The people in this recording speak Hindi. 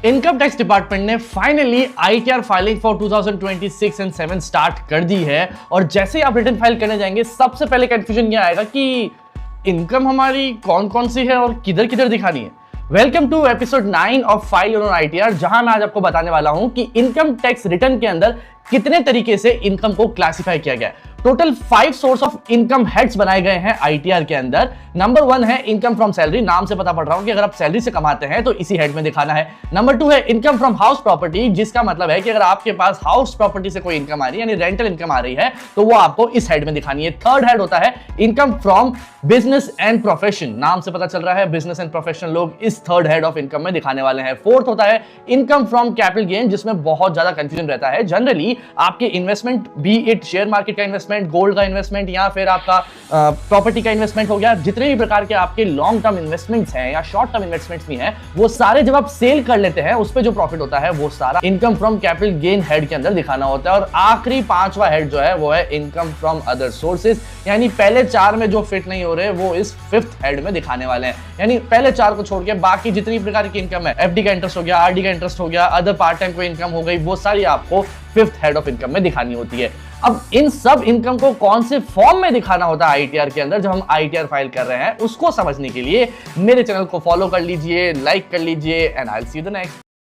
इनकम टैक्स डिपार्टमेंट ने finally ITR filing for 2026 and 7 start कर दी है। और जैसे ही आप रिटर्न फाइल करने जाएंगे सबसे पहले कंफ्यूजन ये आएगा कि इनकम हमारी कौन कौन सी है और किधर किधर दिखानी है। Welcome to episode 9 of file on ITR, जहां मैं आज आपको बताने वाला हूं कि इनकम टैक्स रिटर्न के अंदर कितने तरीके से इनकम को क्लासिफाई किया गया है। Total 5 source of income heads बनाए गए हैं आईटीआर के अंदर। नंबर 1 है इनकम फ्रॉम सैलरी, नाम से पता पड़ रहा हूं कि अगर आप सैलरी से कमाते हैं तो इसी हेड में दिखाना है। नंबर 2 है इनकम फ्रॉम हाउस प्रॉपर्टी, जिसका मतलब है कि अगर आपके पास हाउस प्रॉपर्टी से कोई इनकम आ रही है यानी रेंटल इनकम आ रही है तो वो आपको इस हेड में दिखानी है। थर्ड हेड होता है income from business and profession, नाम से पता चल रहा है बिजनेस एंड प्रोफेशनल लोग इस थर्ड हेड ऑफ इनकम में दिखाने वाले हैं। फोर्थ होता है इनकम फ्रॉम कैपिटल गेन, जिसमें बहुत ज्यादा कंफ्यूजन रहता है। जनरली आपके investment, B it share market का इन्वेस्टमेंट, गोल्ड का इन्वेस्टमेंट या फिर आपका प्रॉपर्टी का इन्वेस्टमेंट हो गया, जितने भी प्रकार के आपके लॉन्ग टर्म इन्वेस्टमेंट्स हैं या शॉर्ट टर्म इन्वेस्टमेंट्स भी हैं, वो सारे जब आप सेल कर लेते हैं उस पे जो प्रॉफिट होता है वो सारा income from capital gain head के अंदर दिखाना होता है। और आखिरी पांचवा हेड जो है वो है इनकम फ्रॉम अदर सोर्सेज, यानी पहले 4 में जो फिट नहीं हो रहे वो इस 5th हेड में दिखाने वाले हैं। यानी पहले 4 को छोड़ के बाकी जितनी प्रकार की इनकम है, एफडी का इंटरेस्ट हो गया, आरडी का इंटरेस्ट हो गया, अदर पार्ट टाइम कोई इनकम हो गई, वो सारी आपको 5th हेड ऑफ इनकम में दिखानी होती है। अब इन सब इनकम को कौन से फॉर्म में दिखाना होता है आईटीआर के अंदर जब हम आईटीआर फाइल कर रहे हैं, उसको समझने के लिए मेरे चैनल को फॉलो कर लीजिए, लाइक कर लीजिए, and I will see you the next.